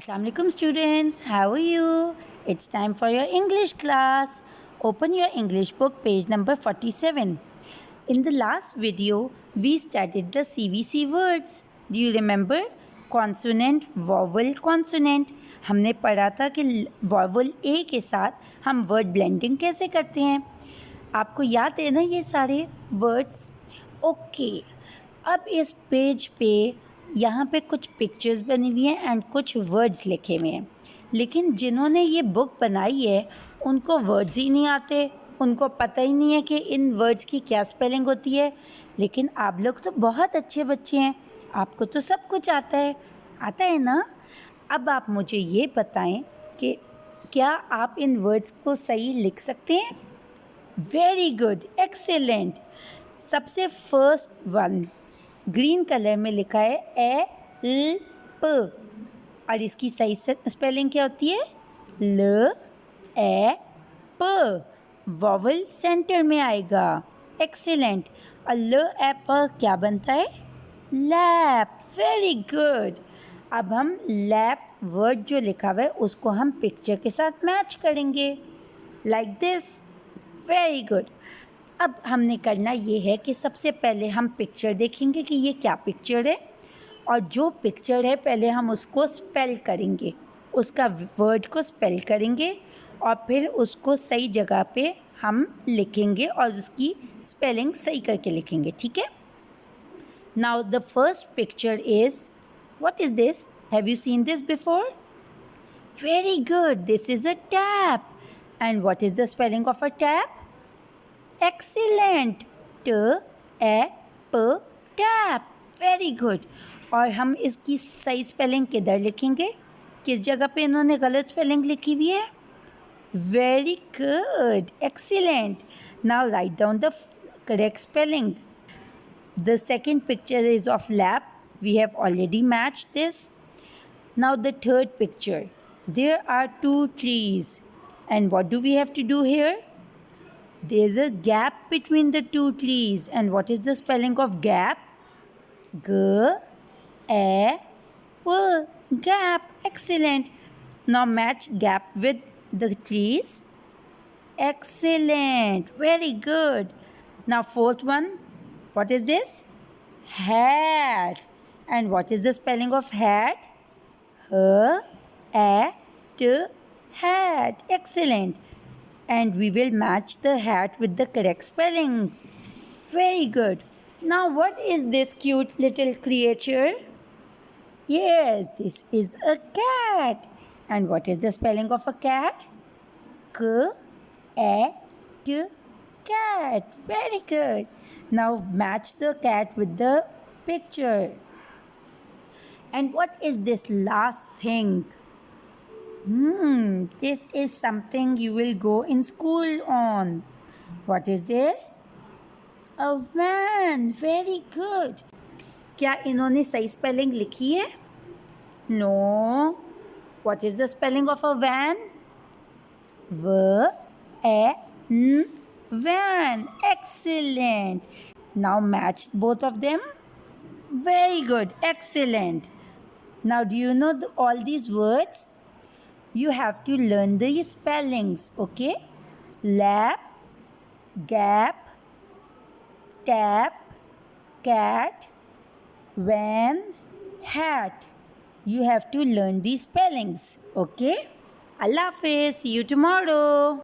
Assalamu alaikum students, how are you? It's time for your English class. Open your English book page number 47. In the last video, we studied the CVC words. Do you remember? Consonant, vowel, consonant. हमने पढ़ा था कि vowel A के साथ हम word blending कैसे करते हैं. आपको याद है ना ये सारे words? ओके अब इस पेज पे यहाँ पे कुछ पिक्चर्स बनी हुई हैं एंड कुछ वर्ड्स लिखे हुए हैं, लेकिन जिन्होंने ये बुक बनाई है उनको वर्ड्स ही नहीं आते, उनको पता ही नहीं है कि इन वर्ड्स की क्या स्पेलिंग होती है। लेकिन आप लोग तो बहुत अच्छे बच्चे हैं, आपको तो सब कुछ आता है ना। अब आप मुझे ये बताएं कि क्या आप इन वर्ड्स को सही लिख सकते हैं? Very good, excellent. सबसे फर्स्ट वन ग्रीन कलर में लिखा है ए ल प और इसकी सही स्पेलिंग क्या होती है? ल ए प। वॉवल सेंटर में आएगा। एक्सीलेंट। और ल ए प क्या बनता है? लैप। Very good. अब हम लैप वर्ड जो लिखा हुआ है उसको हम पिक्चर के साथ मैच करेंगे लाइक दिस। Very good. अब हमने करना ये है कि सबसे पहले हम पिक्चर देखेंगे कि ये क्या पिक्चर है, और जो पिक्चर है पहले हम उसको स्पेल करेंगे, उसका वर्ड को स्पेल करेंगे और फिर उसको सही जगह पे हम लिखेंगे और उसकी स्पेलिंग सही करके लिखेंगे, ठीक है। Now the first picture is, what is this? Have you seen this before? Very good, this is a tap. And what is the spelling of a tap? Excellent. ट ए प टैप। Very good. और हम इसकी सही spelling किधर लिखेंगे? किस जगह पे इन्होंने गलत स्पेलिंग लिखी हुई है? Very good, excellent. Now write down the correct spelling. The second picture is of lap. We have already matched this. Now the third picture. There are two trees. And what do we have to do here? There's a gap between the two trees. And what is the spelling of gap? G-A-P. Gap. Excellent. Now match gap with the trees. Excellent. Very good. Now fourth one. What is this? Hat. And what is the spelling of hat? H-A-T. Hat. Excellent. And we will match the hat with the correct spelling. Very good. Now what is this cute little creature? Yes, this is a cat. And what is the spelling of a cat? K-A-T. Cat. Very good. Now match the cat with the picture. And what is this last thing? This is something you will go in school on. What is this? A van. Very good. क्या इन्होंने सही spelling लिखी है? No. What is the spelling of a van? V-A-N. Van. Excellent. Now match both of them. Very good. Excellent. Now do you know all these words? You have to learn the spellings, okay? Lap, gap, tap, cat, van, hat. You have to learn these spellings, okay? Allah Hafiz. See you tomorrow.